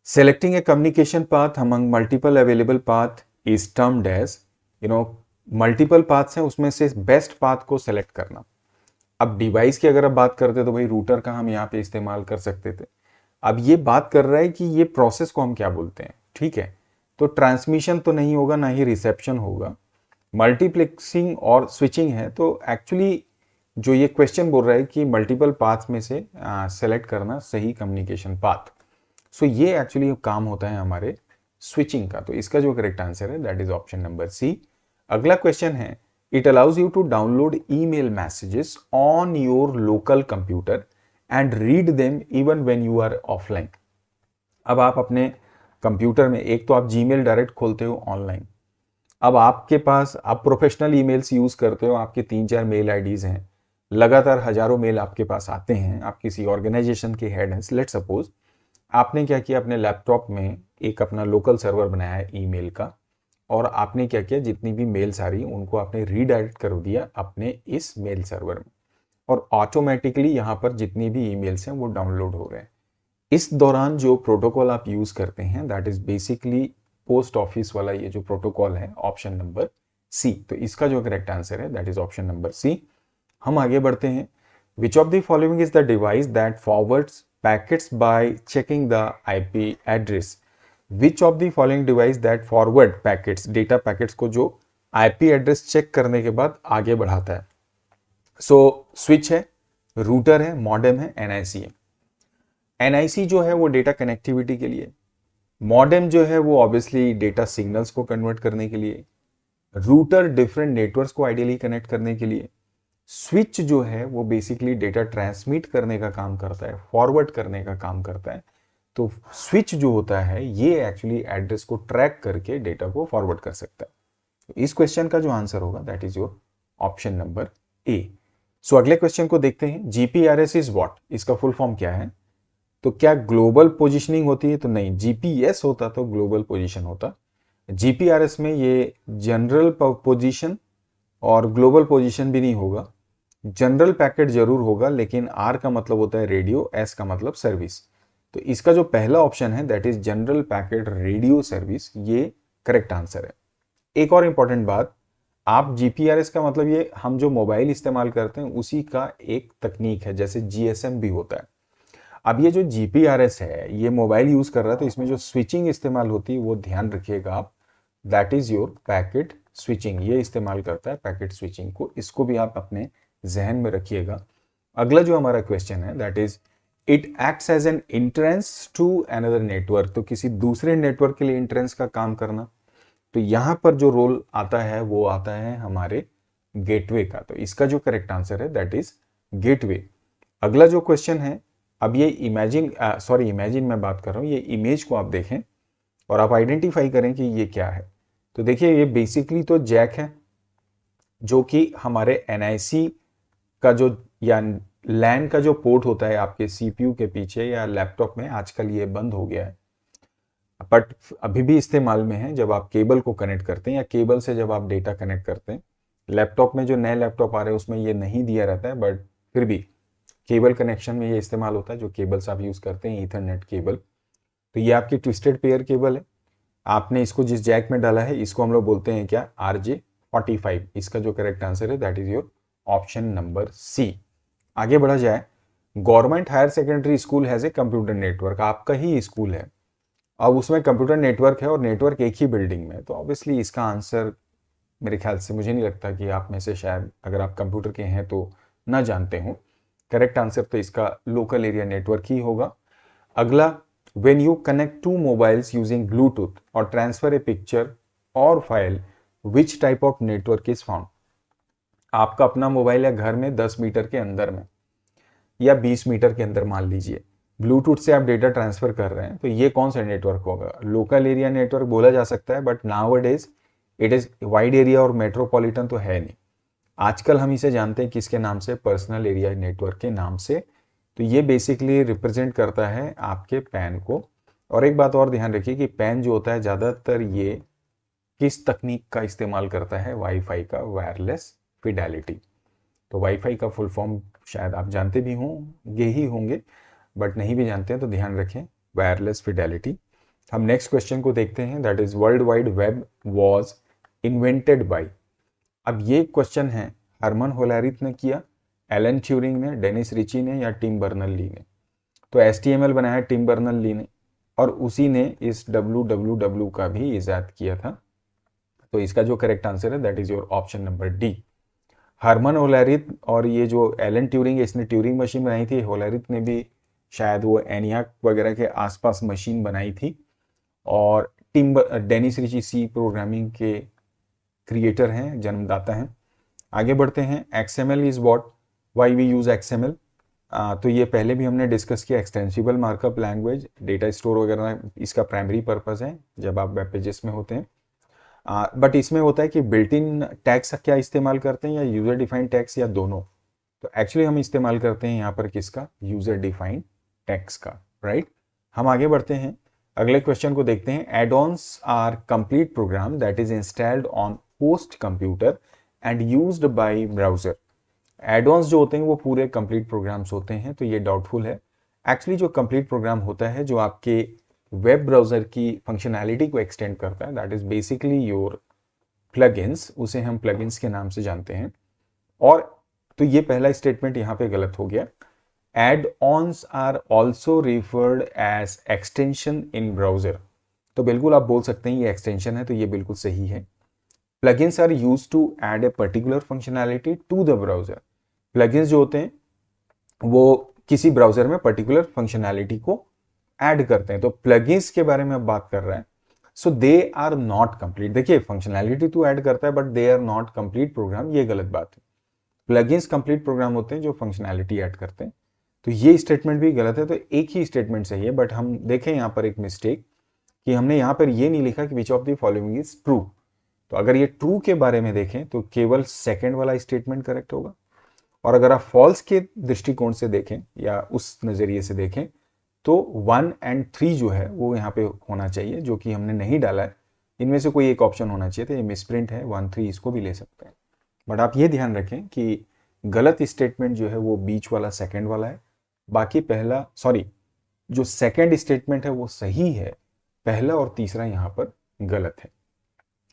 Selecting a communication path among multiple available path is termed as, multiple paths हैं, उसमें से बेस्ट पाथ को सेलेक्ट करना। अब डिवाइस की अगर आप बात करते तो भाई रूटर का हम यहाँ पे इस्तेमाल कर सकते थे। अब ये बात कर रहा है कि ये प्रोसेस को हम क्या बोलते हैं, ठीक है। तो ट्रांसमिशन तो नहीं होगा, ना ही रिसेप्शन होगा, मल्टीप्लेक्सिंग और स्विचिंग है। तो एक्चुअली जो ये क्वेश्चन बोल रहा है कि मल्टीपल पाथ्स में से सेलेक्ट करना सही कम्युनिकेशन पाथ, सो ये एक्चुअली काम होता है हमारे स्विचिंग का। तो इसका जो करेक्ट आंसर है that is option number C. अगला क्वेश्चन है, it allows you to download email messages on your local computer and read them even when you are offline. अब आप अपने कंप्यूटर में एक तो आप जीमेल डायरेक्ट खोलते हो ऑनलाइन, अब आपके पास आप प्रोफेशनल ईमेल्स यूज करते हो, आपके 3-4 मेल आईडीज हैं, लगातार हजारों मेल आपके पास आते हैं, आप किसी ऑर्गेनाइजेशन के हेड हैं। लेट्स सपोज आपने क्या किया, अपने लैपटॉप में एक अपना लोकल सर्वर बनाया है ईमेल का, और आपने क्या किया, जितनी भी मेल्स आ रही हैं उनको आपने रीडायरेक्ट कर दिया अपने इस मेल सर्वर में, और ऑटोमेटिकली यहाँ पर जितनी भी ईमेल्स हैं वो डाउनलोड हो रहे हैं। इस दौरान जो प्रोटोकॉल आप यूज करते हैं that is basically post office वाला ये जो प्रोटोकॉल है, ऑप्शन नंबर सी। तो इसका जो करेक्ट आंसर है that is option number C. हम आगे बढ़ते हैं। Which of the following is the device that forwards packets by checking the IP address. Which of the following device that forward packets, data packets को जो IP address check करने के बाद आगे बढ़ाता है। सो स्विच है, रूटर है, मॉडेम है, एनआईसी है। एनआईसी जो है वो डेटा कनेक्टिविटी के लिए, मॉडेम जो है वो ऑब्वियसली डेटा सिग्नल्स को कन्वर्ट करने के लिए, रूटर डिफरेंट नेटवर्क्स को आइडियली कनेक्ट करने के लिए, स्विच जो है वो बेसिकली डेटा ट्रांसमिट करने का काम करता है, फॉरवर्ड करने का काम करता है। तो स्विच जो होता है ये एक्चुअली एड्रेस को ट्रैक करके डेटा को फॉरवर्ड कर सकता है। तो इस क्वेश्चन का जो आंसर होगा that is your option number A. So अगले क्वेश्चन को देखते हैं। जीपीआरएस इज व्हाट, इसका फुल फॉर्म क्या है? तो क्या ग्लोबल पोजिशनिंग होती है? तो नहीं, जीपीएस होता तो ग्लोबल पोजीशन होता। जीपीआरएस में ये जनरल पोजीशन और ग्लोबल पोजीशन भी नहीं होगा, जनरल पैकेट जरूर होगा, लेकिन आर का मतलब होता है रेडियो, एस का मतलब सर्विस। तो इसका जो पहला ऑप्शन है that is general packet radio service, ये करेक्ट आंसर है। एक और इंपॉर्टेंट बात, आप जीपीआरएस का मतलब ये हम जो मोबाइल इस्तेमाल करते हैं उसी का एक तकनीक है, जैसे जीएसएम भी होता है। अब ये जो जीपीआरएस है ये मोबाइल यूज कर रहा है, तो इसमें जो स्विचिंग इस्तेमाल होती है वो ध्यान रखिएगा आप, that is your packet switching, ये इस्तेमाल करता है पैकेट स्विचिंग को, इसको भी आप अपने जहन में रखिएगा। अगला जो हमारा क्वेश्चन है that is it acts as an entrance to another network, तो किसी दूसरे नेटवर्क के लिए इंट्रेंस का काम करना। तो यहां पर जो रोल आता है वो आता है हमारे गेटवे का, तो इसका जो करेक्ट आंसर है दैट इज गेटवे। अगला जो क्वेश्चन है, अब ये इमेजिन मैं बात कर रहा हूं, ये इमेज को आप देखें और आप आइडेंटिफाई करें कि ये क्या है। तो देखिए ये बेसिकली तो जैक है, जो कि हमारे एनआईसी का जो या लैन का जो पोर्ट होता है आपके सीपीयू के पीछे या लैपटॉप में, आजकल ये बंद हो गया है, बट अभी भी इस्तेमाल में है। जब आप केबल को कनेक्ट करते हैं या केबल से जब आप डेटा कनेक्ट करते हैं, लैपटॉप में जो नए लैपटॉप आ रहे हैं उसमें ये नहीं दिया रहता है, बट फिर भी केबल कनेक्शन में ये इस्तेमाल होता है, जो केबल्स आप यूज करते हैं ईथरनेट केबल। तो ये आपकी ट्विस्टेड पेयर केबल है, आपने इसको जिस जैक में डाला है इसको हम लोग बोलते हैं क्या, RJ45। इसका जो करेक्ट आंसर है that is your option number C. आगे बढ़ा जाए, government higher secondary school has a computer network, आपका ही स्कूल है, अब उसमें कंप्यूटर नेटवर्क है और नेटवर्क एक ही बिल्डिंग में, तो ऑब्वियसली इसका आंसर मेरे ख्याल से, मुझे नहीं लगता कि आप में से शायद अगर आप कंप्यूटर के हैं तो ना जानते हो। करेक्ट आंसर तो इसका लोकल एरिया नेटवर्क ही होगा। अगला, when you connect two mobiles using Bluetooth or transfer a picture or file, which type of network is found? आपका अपना मोबाइल है घर में 10 मीटर के अंदर में या 20 मीटर के अंदर, मान लीजिए ब्लूटूथ से आप डेटा ट्रांसफर कर रहे हैं, तो ये कौन सा नेटवर्क होगा? लोकल एरिया नेटवर्क बोला जा सकता है, but nowadays it is wide area और मेट्रोपॉलिटन तो है नहीं। आजकल हम इसे जानते हैं किसके नाम से, पर्सनल एरिया नेटवर्क के नाम से। तो ये बेसिकली रिप्रेजेंट करता है आपके पैन को। और एक बात और ध्यान रखिए कि पैन जो होता है ज़्यादातर ये किस तकनीक का इस्तेमाल करता है, वाईफाई का, वायरलेस फिडेलिटी। तो वाईफाई का फुल फॉर्म शायद आप जानते भी होंगे ही होंगे, बट नहीं भी जानते हैं तो ध्यान रखें, वायरलेस फिडेलिटी। हम नेक्स्ट क्वेश्चन को देखते हैं, that is world wide web was invented by. अब ये क्वेश्चन है, हरमन होलेरिथ ने किया, एलन ट्यूरिंग ने, डेनिस रिची ने, या टिम बर्नल ली ने? तो HTML बनाया टिम बर्नल ली ने, और उसी ने इस www का भी इजाद किया था। तो इसका जो करेक्ट आंसर है that is your option number D. Herman Hollerith और ये जो एलन ट्यूरिंग है, इसने ट्यूरिंग मशीन बनाई थी, होलेरिथ ने भी शायद वो एनियाक वगैरह के आसपास मशीन बनाई थी, और डेनिस रिची सी प्रोग्रामिंग के क्रिएटर हैं, जन्मदाता हैं। आगे बढ़ते हैं, XML is what, why we use XML। तो ये पहले भी हमने डिस्कस किया, extensible markup language, data store वगैरह इसका प्राइमरी पर्पस है जब आप वेब पेजेस में होते हैं। बट इसमें होता है कि बिल्ट इन टैग्स क्या इस्तेमाल करते हैं या यूजर डिफाइंड टैग्स, या दोनों? तो एक्चुअली हम इस्तेमाल करते हैं यहाँ पर किसका, यूजर डिफाइंड टैग्स का, राइट। हम आगे बढ़ते हैं, अगले क्वेश्चन को देखते हैं। Add-ons are complete program that is installed on host computer and used by browser. Add-ons जो होते हैं वो पूरे कंप्लीट प्रोग्राम्स होते हैं, तो ये डाउटफुल है। एक्चुअली जो कंप्लीट प्रोग्राम होता है जो आपके वेब ब्राउजर की फंक्शनैलिटी को एक्सटेंड करता है, that is basically your plugins, उसे हम प्लगइन्स के नाम से जानते हैं। और तो ये पहला स्टेटमेंट यहाँ पे गलत हो गया। Add-ons are also referred as extension in browser, तो बिल्कुल आप बोल सकते हैं ये एक्सटेंशन है, तो ये बिल्कुल सही है। Plugins are used to add a particular functionality to the browser. Plugins जो होते हैं वो किसी ब्राउजर में पर्टिकुलर फंक्शनैलिटी को ऐड करते हैं, तो प्लगइन्स के बारे में अब बात कर रहे हैं। So they are not complete. देखिए फंक्शनैलिटी तो ऐड करता है but they are not complete program, ये गलत बात है। प्लगइन्स कंप्लीट प्रोग्राम होते हैं जो फंक्शनैलिटी ऐड करते हैं, तो ये स्टेटमेंट भी गलत है। तो एक ही स्टेटमेंट सही है, बट हम देखें यहाँ पर एक मिस्टेक कि हमने यहाँ पर ये नहीं लिखा कि विच of the following is true. तो अगर ये ट्रू के बारे में देखें तो केवल सेकेंड वाला स्टेटमेंट करेक्ट होगा, और अगर आप फॉल्स के दृष्टिकोण से देखें या उस नजरिए से देखें तो 1 और 3 जो है वो यहाँ पे होना चाहिए, जो कि हमने नहीं डाला है। इनमें से कोई एक ऑप्शन होना चाहिए, तो ये मिसप्रिंट है, 1 3 इसको भी ले सकते हैं। बट आप ये ध्यान रखें कि गलत स्टेटमेंट जो है वो बीच वाला सेकंड वाला है, बाकी पहला जो सेकंड स्टेटमेंट है वो सही है, पहला और तीसरा यहाँ पर गलत है।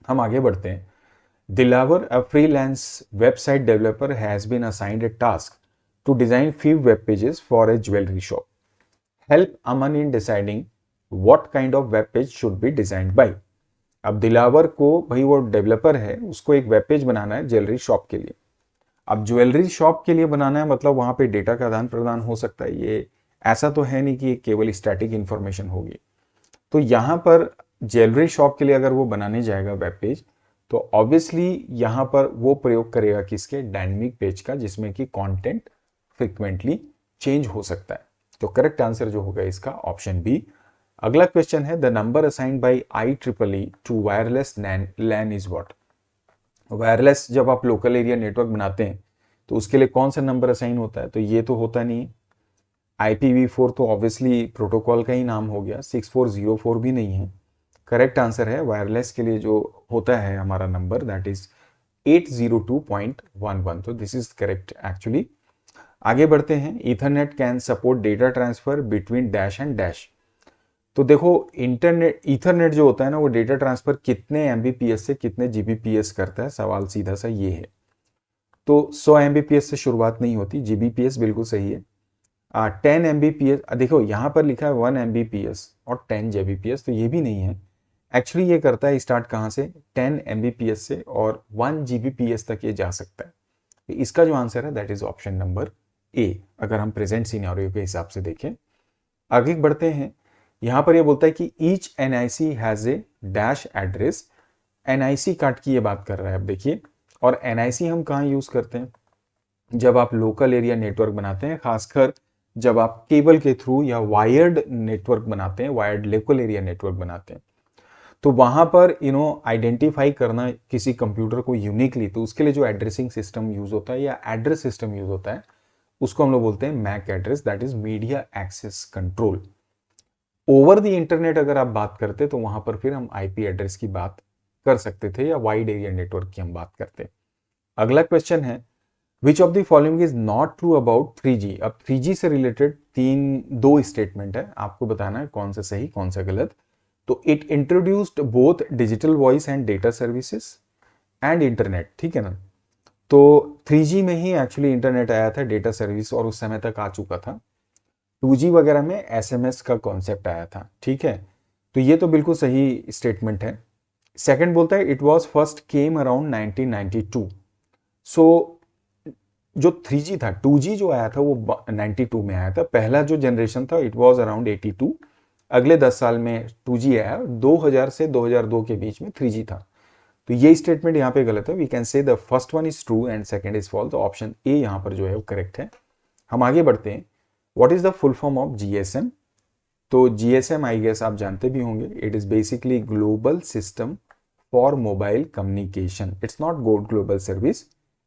हम आगे बढ़ते हैं। Dilawar, a freelance website developer, has been assigned a task to design few web pages for a jewelry shop. Help Aman in deciding what kind of web page should be designed by. अब दिलावर को, भाई वो developer है, उसको एक web page बनाना है jewellery shop के लिए। अब ज्वेलरी शॉप के लिए बनाना है मतलब वहां पे डेटा का आदान प्रदान हो सकता है, ये ऐसा तो है नहीं कि केवल स्टैटिक इंफॉर्मेशन होगी। तो यहाँ पर ज्वेलरी शॉप के लिए अगर वो बनाने जाएगा वेब पेज, तो ऑब्वियसली यहां पर वो प्रयोग करेगा किसके, डायनेमिक पेज का, जिसमें कि कंटेंट फ्रिक्वेंटली चेंज हो सकता है। तो करेक्ट आंसर जो होगा इसका ऑप्शन बी। अगला क्वेश्चन है, the number assigned by IEEE to wireless LAN is what. Wireless जब आप लोकल एरिया नेटवर्क बनाते हैं तो उसके लिए कौन सा नंबर असाइन होता है, तो ये तो होता नहीं। IPv4 तो ऑब्वियसली प्रोटोकॉल का ही नाम हो गया, 6404 भी नहीं है। करेक्ट आंसर है वायरलेस के लिए जो होता है हमारा नंबर, दैट इज 802.11। तो दिस इज करेक्ट एक्चुअली। आगे बढ़ते हैं। Ethernet can support data transfer between dash and dash. तो देखो इंटरनेट, ईथरनेट जो होता है ना, वो डेटा ट्रांसफर कितने MBPS से कितने GBPS करता है, सवाल सीधा सा ये है। तो 100 MBPS से शुरुआत नहीं होती, GBPS बिल्कुल सही है। 10 MBPS, देखो यहाँ पर लिखा है 1 MBPS और 10 GBPS, तो ये भी नहीं है। एक्चुअली ये करता है स्टार्ट कहाँ से, 10 MBPS से, और 1 GBPS तक ये जा सकता है। तो इसका जो आंसर है दैट इज ऑप्शन नंबर ए, अगर हम प्रेजेंट सिनेरियो के हिसाब से देखें। आगे बढ़ते हैं। यहाँ पर ये बोलता है कि each NIC has a dash address. NIC card की ये बात कर रहा है। अब देखिए, और NIC हम कहाँ यूज करते हैं, जब आप लोकल एरिया नेटवर्क बनाते हैं, खासकर जब आप केबल के थ्रू या वायर्ड नेटवर्क बनाते हैं, वायर्ड लोकल एरिया नेटवर्क बनाते हैं, तो वहां पर आइडेंटिफाई करना किसी कंप्यूटर को यूनिकली, तो उसके लिए जो एड्रेसिंग सिस्टम यूज होता है या एड्रेस सिस्टम यूज होता है, उसको हम लोग बोलते हैं MAC address, that is media access control. Over the internet अगर आप बात करते तो वहां पर फिर हम IP एड्रेस की बात कर सकते थे, या वाइड एरिया नेटवर्क की हम बात करते। अगला क्वेश्चन है, विच of the following is not true about 3G। अब 3G से रिलेटेड दो स्टेटमेंट है, आपको बताना है कौन सा सही कौन सा गलत। तो it introduced both digital voice and data services and internet, ठीक है ना। तो 3G में ही एक्चुअली इंटरनेट आया था, डेटा सर्विस और उस समय तक आ चुका था। 2G वगैरह में SMS का कॉन्सेप्ट आया था, ठीक है। तो ये तो बिल्कुल सही स्टेटमेंट है। सेकंड बोलता है it was first came around 1992। सो जो 3G था, 2G जो आया था वो 92 में आया था, पहला जो जनरेशन था इट वाज अराउंड 82। अगले 10 साल में 2G आया, 2000 से 2002 के बीच में 3G था। तो ये स्टेटमेंट यहाँ पे गलत है। We can say the first one is true and second is false. तो ऑप्शन ए यहाँ पर जो है वो करेक्ट है। हम आगे बढ़ते हैं। What is the full form of GSM। तो GSM आई गेस आप जानते भी होंगे, it is basically global system for mobile communication. It's not global service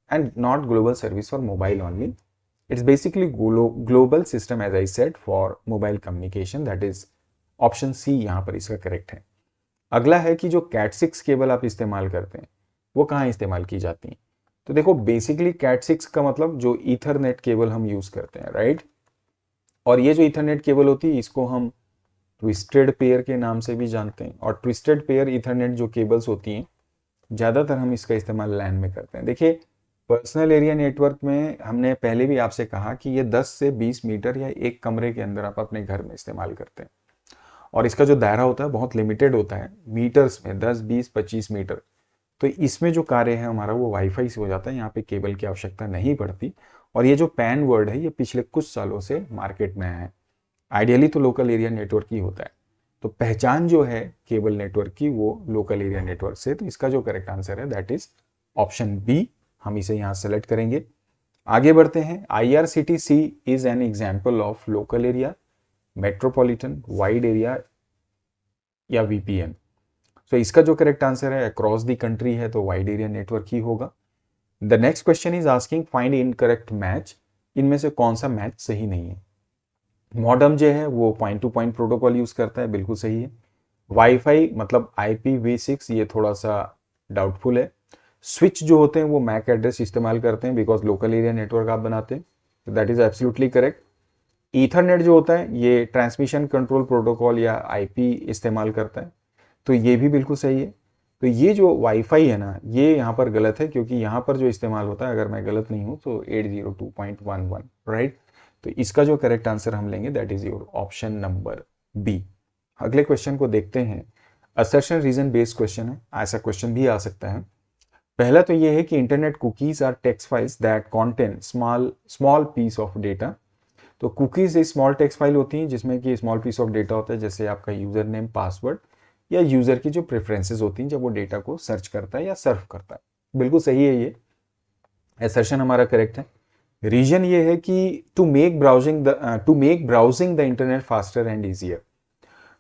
and not global service for mobile only, it's basically global system as I said for mobile communication, that is option C यहाँ पर इसका correct है। अगला है कि जो Cat6 cable आप इस्तेमाल करते हैं वो कहाँ इस्तेमाल की जाती हैं। तो देखो बेसिकली Cat6 का मतलब जो ईथरनेट केबल हम यूज करते हैं, राइट। और ये जो ईथरनेट केबल होती है इसको हम ट्विस्टेड पेयर के नाम से भी जानते हैं। और ट्विस्टेड पेयर ईथरनेट जो केबल्स होती हैं ज़्यादातर हम इसका इस्तेमाल लैन में करते हैं। देखिए पर्सनल एरिया नेटवर्क में हमने पहले भी आपसे कहा कि ये 10 से 20 मीटर या एक कमरे के अंदर आप अपने घर में इस्तेमाल करते हैं, और इसका जो दायरा होता है बहुत लिमिटेड होता है, मीटर्स में 10, 20, 25 मीटर। तो इसमें जो कार्य है हमारा वो वाईफाई से हो जाता है, यहाँ पे केबल की आवश्यकता नहीं पड़ती। और ये जो पैन वर्ड है ये पिछले कुछ सालों से मार्केट में आया है। आइडियली तो लोकल एरिया नेटवर्क ही होता है। तो पहचान जो है केबल नेटवर्क की वो लोकल एरिया नेटवर्क से, तो इसका जो करेक्ट आंसर है दैट इज ऑप्शन बी। हम इसे यहाँ सेलेक्ट करेंगे। आगे बढ़ते हैं। IRCTC is an example of local area, metropolitan, wide area या VPN। तो इसका जो करेक्ट आंसर है अक्रॉस द कंट्री है तो वाइड एरिया नेटवर्क ही होगा। The next question is asking find incorrect match. इनमें से कौन सा मैच सही नहीं है। मॉडम जो है वो point to point protocol use करता है, बिल्कुल सही है। वाईफाई मतलब IPv6 ये थोड़ा सा डाउटफुल है। स्विच जो होते हैं वो मैक एड्रेस इस्तेमाल करते हैं बिकॉज लोकल एरिया नेटवर्क आप बनाते हैं, तो that is absolutely correct. Ethernet जो होता है ये ट्रांसमिशन कंट्रोल प्रोटोकॉल या IP इस्तेमाल करता है, तो ये भी बिल्कुल सही है। तो ये जो वाईफाई है ना ये यहाँ पर गलत है, क्योंकि यहाँ पर जो इस्तेमाल होता है अगर मैं गलत नहीं हूँ तो 802.11, राइट। तो इसका जो करेक्ट आंसर हम लेंगे that is your option number B. अगले क्वेश्चन को देखते हैं। असर्शन रीजन बेस्ड क्वेश्चन है, ऐसा क्वेश्चन भी आ सकता है। पहला तो ये है कि internet cookies are text files that contain small piece of data. तो कुकीज एक स्मॉल टेक्स्ट फाइल होती हैं जिसमें कि स्मॉल पीस ऑफ डेटा होता है, जैसे आपका यूजर नेम, पासवर्ड या यूजर की जो प्रेफरेंसेस होती हैं जब वो डेटा को सर्च करता है या सर्व करता है। बिल्कुल सही है, ये असर्शन हमारा करेक्ट है। रीजन ये है कि to make browsing the internet faster and easier.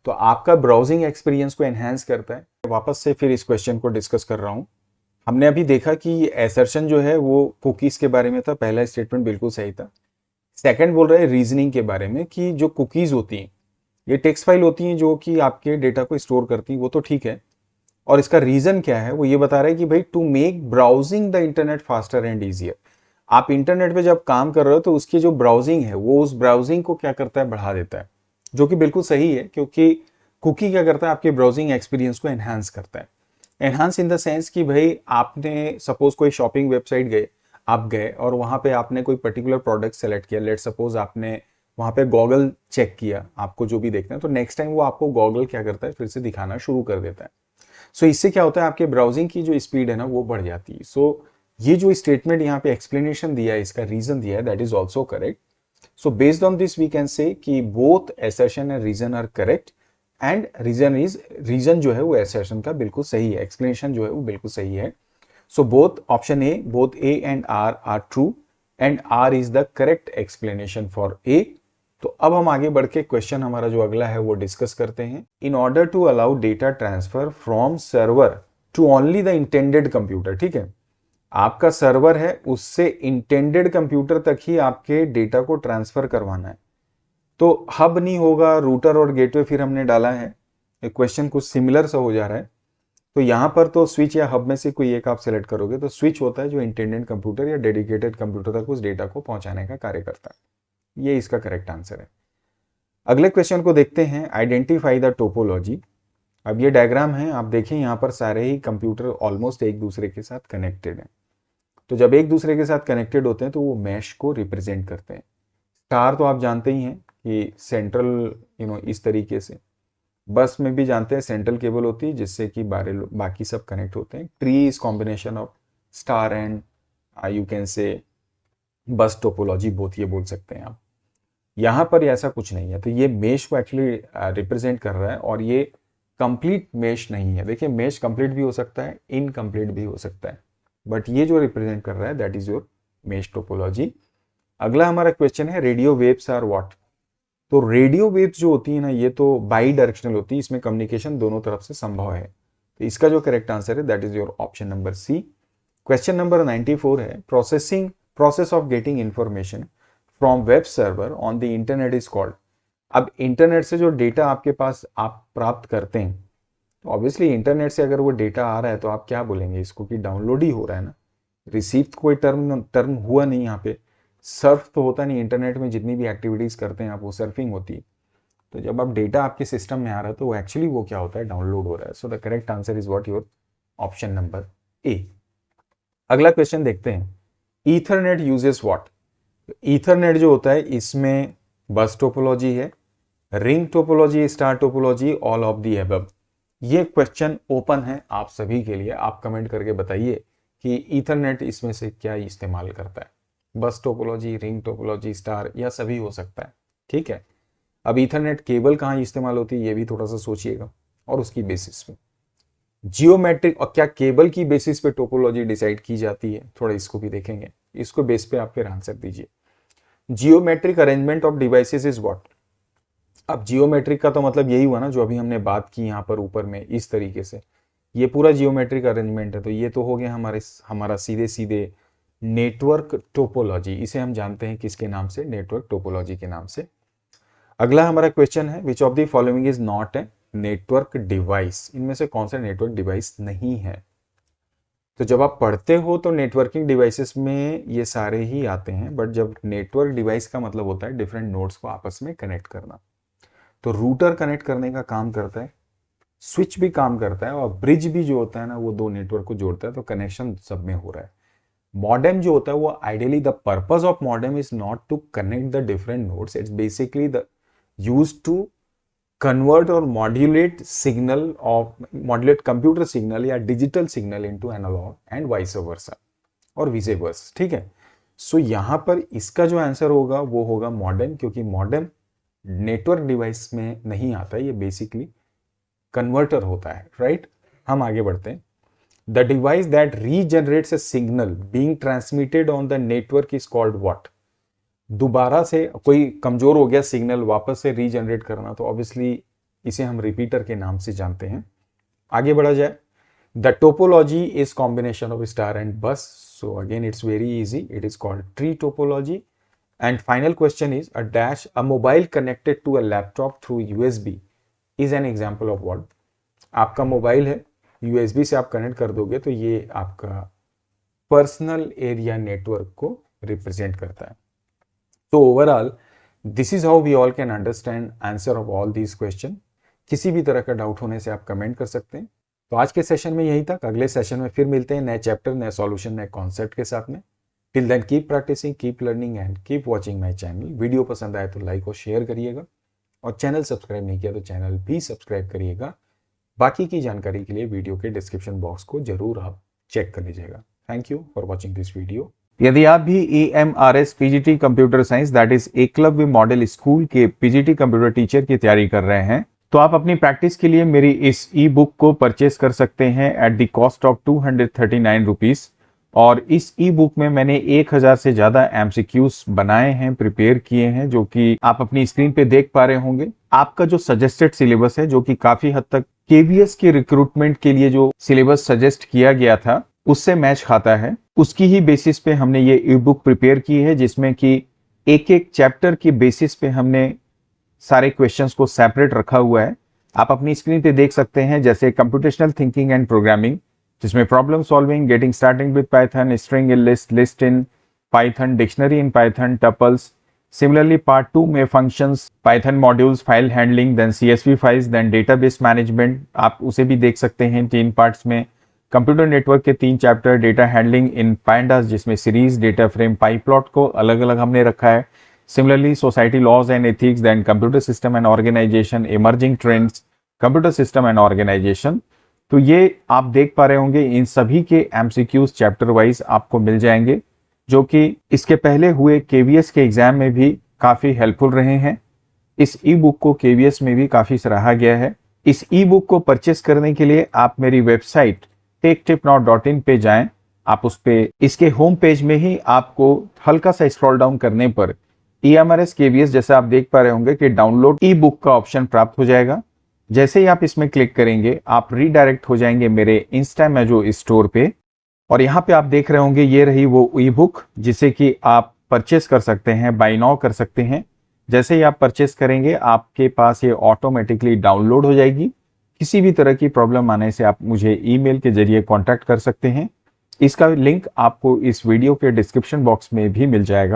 तो आपका ब्राउजिंग एक्सपीरियंस को एनहांस करता है। वापस से फिर इस क्वेश्चन को डिस्कस कर रहा हूं। हमने अभी देखा कि असर्शन जो है वो कुकीज के बारे में था, पहला स्टेटमेंट बिल्कुल सही था। सेकंड बोल रहे हैं रीजनिंग के बारे में कि जो कुकीज होती हैं ये टेक्स्ट फाइल होती हैं जो कि आपके डेटा को स्टोर करती हैं, वो तो ठीक है। और इसका रीजन क्या है, वो ये बता रहा है कि भाई to make browsing the internet faster and easier. आप इंटरनेट पे जब काम कर रहे हो तो उसकी जो ब्राउजिंग है वो उस ब्राउजिंग को क्या करता है, बढ़ा देता है, जो कि बिल्कुल सही है, क्योंकि कुकी क्या करता है, आपके ब्राउजिंग एक्सपीरियंस को एनहांस करता है। एनहांस इन द सेंस कि भाई आपने सपोज कोई शॉपिंग वेबसाइट गए, आप गए और वहां पे आपने कोई पर्टिकुलर प्रोडक्ट सेलेक्ट किया, लेट सपोज आपने वहां पे गॉगल चेक किया, आपको जो भी देखना है, तो नेक्स्ट टाइम वो आपको गॉगल क्या करता है, फिर से दिखाना शुरू कर देता है। सो इससे क्या होता है, आपके ब्राउजिंग की जो स्पीड है ना वो बढ़ जाती है। सो ये जो स्टेटमेंट यहाँ पे एक्सप्लेनेशन दिया है, इसका रीजन दिया है, that is also correct. So based on this we can say कि both assertion and reason are correct and reason जो है वो असर्शन का बिल्कुल सही है, एक्सप्लेनेशन जो है वो बिल्कुल सही है। So both option A, both A and R are true and R is the correct explanation for A. तो अब हम आगे बढ़ के क्वेश्चन हमारा जो अगला है वो डिस्कस करते हैं। In order to allow data transfer from server to only the intended computer, ठीक है, आपका सर्वर है उससे इंटेंडेड कंप्यूटर तक ही आपके डेटा को ट्रांसफर करवाना है। तो हब नहीं होगा, रूटर और गेटवे फिर हमने डाला है, क्वेश्चन कुछ सिमिलर सा हो जा रहा है। तो यहां पर तो स्विच या हब में से कोई एक आप सेलेक्ट करोगे, तो स्विच होता है जो इंटेंडेड कंप्यूटर या डेडिकेटेड कंप्यूटर तक उस डेटा को पहुंचाने का कार्य करता है। ये इसका करेक्ट आंसर है। अगले क्वेश्चन को देखते हैं। Identify the topology. अब ये डायग्राम है, आप देखें यहाँ पर सारे ही कंप्यूटर ऑलमोस्ट एक दूसरे के साथ कनेक्टेड हैं। तो जब एक दूसरे के साथ कनेक्टेड होते हैं तो वो मैश को रिप्रेजेंट करते हैं। स्टार तो आप जानते ही हैं कि सेंट्रल इस तरीके से, बस में भी जानते हैं सेंट्रल केबल होती है जिससे कि बाकी सब कनेक्ट होते हैं। Tree is combination of star and you can say बस टोपोलॉजी, बोथ ये बोल सकते हैं आप। यहाँ पर ऐसा कुछ नहीं है, तो ये मेश को एक्चुअली रिप्रेजेंट कर रहा है और ये कंप्लीट मेश नहीं है। देखिए मेश कंप्लीट भी हो सकता है, इनकम्प्लीट भी हो सकता है, बट ये जो रिप्रेजेंट कर रहा है that is your mesh topology. अगला हमारा क्वेश्चन है रेडियो वेव्स आर व्हाट। तो रेडियो वेव्स जो होती है ना ये तो बाई डायरेक्शनल होती है, इसमें कम्युनिकेशन दोनों तरफ से संभव है। तो इसका जो करेक्ट आंसर है that is your option number C. Question number 94 है process of getting information from web server on the internet is called. अब इंटरनेट से जो डेटा आपके पास आप प्राप्त करते हैं, तो ऑब्वियसली इंटरनेट से अगर वो डेटा आ रहा है तो आप क्या बोलेंगे इसको, कि डाउनलोड ही हो रहा है ना। रिसीव कोई टर्म हुआ नहीं यहाँ पे, सर्फ तो होता नहीं। इंटरनेट में जितनी भी एक्टिविटीज करते हैं आप वो सर्फिंग होती है। तो जब आप डेटा आपके सिस्टम में आ रहा है तो एक्चुअली वो क्या होता है, डाउनलोड हो रहा है। So the correct answer is what your option number ए। अगला क्वेश्चन देखते हैं। Ethernet uses what. ईथरनेट जो होता है इसमें बस टोपोलॉजी है, ring topology, star topology, all of the above. ये क्वेश्चन ओपन है आप सभी के लिए, आप कमेंट करके बताइए कि ईथरनेट इसमें से क्या इस्तेमाल करता है। बस टोपोलॉजी, रिंग टोपोलॉजी, स्टार, या सभी हो सकता है, ठीक है। अब ईथरनेट केबल कहाँ इस्तेमाल होती है ये भी थोड़ा सा सोचिएगा, और उसकी बेसिस पे जियोमेट्रिक, और क्या केबल की बेसिस पे टोपोलॉजी डिसाइड की जाती है, थोड़ा इसको भी देखेंगे। इसको बेस पे आप फिर आंसर दीजिए। Geometric arrangement of devices is what. अब जियोमेट्रिक का तो मतलब यही हुआ ना जो अभी हमने बात की यहाँ पर ऊपर में इस तरीके से, ये पूरा जियोमेट्रिक अरेंजमेंट है। तो ये तो हो गया हमारा सीधे सीधे नेटवर्क टोपोलॉजी, इसे हम जानते हैं किसके नाम से, नेटवर्क टोपोलॉजी के नाम से। अगला हमारा क्वेश्चन है विच of the following is not a network device, इनमें से कौन सा नेटवर्क डिवाइस नहीं है। तो जब आप पढ़ते हो तो नेटवर्किंग डिवाइसेस में ये सारे ही आते हैं, बट जब नेटवर्क डिवाइस का मतलब होता है डिफरेंट नोड्स को आपस में कनेक्ट करना। तो रूटर कनेक्ट करने का काम करता है, स्विच भी काम करता है, और ब्रिज भी जो होता है ना वो दो नेटवर्क को जोड़ता है, तो कनेक्शन सब में हो रहा है। मॉडेम जो होता है वो ideally the purpose of modem is not to connect the different nodes, it's basically the used to convert और मॉड्यूलेट कंप्यूटर सिग्नल या digital signal into analog and vice versa और विस वर्सा, ठीक है। सो यहां पर इसका जो आंसर होगा वो होगा मॉडेम, क्योंकि मॉडेम नेटवर्क डिवाइस में नहीं आता है, ये बेसिकली कन्वर्टर होता है, राइट। हम आगे बढ़ते हैं। The device that regenerates a signal being transmitted on the network is called what. दोबारा से कोई कमजोर हो गया सिग्नल, वापस से रीजनरेट करना, तो ऑब्वियसली इसे हम रिपीटर के नाम से जानते हैं। आगे बढ़ा जाए। The topology is combination of star and bus, so again it's very easy, it is called tree topology. And final question is a dash a mobile connected to a laptop through USB is an example of what. आपका mobile है, USB से आप connect कर दोगे तो ये आपका personal area network को रिप्रेजेंट करता है। तो overall this is how we all can understand answer of all these question. किसी भी तरह का डाउट होने से आप कमेंट कर सकते हैं। तो आज के सेशन में यही तक, अगले सेशन में फिर मिलते हैं नए चैप्टर, नए सॉल्यूशन, नए कॉन्सेप्ट के साथ में। Till then keep practicing, keep learning and keep watching my channel. Video पसंद आए तो लाइक और शेयर करिएगा, और चैनल सब्सक्राइब नहीं किया तो चैनल भी सब्सक्राइब करिएगा। बाकी की जानकारी के लिए वीडियो के डिस्क्रिप्शन बॉक्स को जरूर आप चेक कर लीजिएगा। Thank you for watching this video. यदि आप भी EMRS PGT computer science that is Eklavya model school के PGT कंप्यूटर टीचर की तैयारी कर रहे हैं, तो आप अपनी प्रैक्टिस के लिए मेरी इस ई बुक को परचेस कर सकते हैं at the cost of 239 rupees. और इस ई बुक में मैंने 1000 से ज्यादा MCQs बनाए हैं, प्रिपेयर किए हैं, जो कि आप अपनी स्क्रीन पे देख पा रहे होंगे। आपका जो सजेस्टेड सिलेबस है, जो कि काफी हद तक KVS के रिक्रूटमेंट के लिए जो सिलेबस सजेस्ट किया गया था उससे मैच खाता है, उसकी ही बेसिस पे हमने ये ई बुक प्रिपेयर की है, जिसमें कि एक एक चैप्टर की बेसिस पे हमने सारे क्वेश्चंस को सेपरेट रखा हुआ है। आप अपनी स्क्रीन पे देख सकते हैं, जैसे कंप्यूटेशनल थिंकिंग एंड प्रोग्रामिंग, जिसमें problem solving, getting starting with Python, string in list, list in Python, dictionary in Python, tuples. Similarly part 2 में functions, Python modules, file handling, then CSV files, then database management, आप उसे भी देख सकते हैं 3 parts में। Computer network के 3 chapter, data handling in pandas, जिसमें सीरीज, डेटा फ्रेम, पाइप्लॉट को अलग अलग हमने रखा है। Similarly society laws and ethics, then computer system and organisation, emerging trends, computer system and organisation. तो ये आप देख पा रहे होंगे, इन सभी के MCQs चैप्टर वाइज आपको मिल जाएंगे, जो कि इसके पहले हुए KVS के एग्जाम में भी काफी हेल्पफुल रहे हैं। इस ई बुक को KVS में भी काफी सराहा गया है। इस ई बुक को परचेस करने के लिए आप मेरी वेबसाइट techtipnow.in पे जाएं। आप उस पे, इसके होम पेज में ही आपको हल्का सा स्क्रॉल डाउन करने पर EMRS KVS, जैसे आप देख पा रहे होंगे कि डाउनलोड ई बुक का ऑप्शन प्राप्त हो जाएगा। जैसे ही आप इसमें क्लिक करेंगे आप रीडायरेक्ट हो जाएंगे मेरे इंस्टामेजो स्टोर पे, और यहाँ पे आप देख रहे होंगे ये रही वो ई बुक, जिसे कि आप परचेस कर सकते हैं, बाय नाउ कर सकते हैं। जैसे ही आप परचेस करेंगे आपके पास ये ऑटोमेटिकली डाउनलोड हो जाएगी। किसी भी तरह की प्रॉब्लम आने से आप मुझे ईमेल के जरिए कांटेक्ट कर सकते हैं। इसका लिंक आपको इस वीडियो के डिस्क्रिप्शन बॉक्स में भी मिल जाएगा।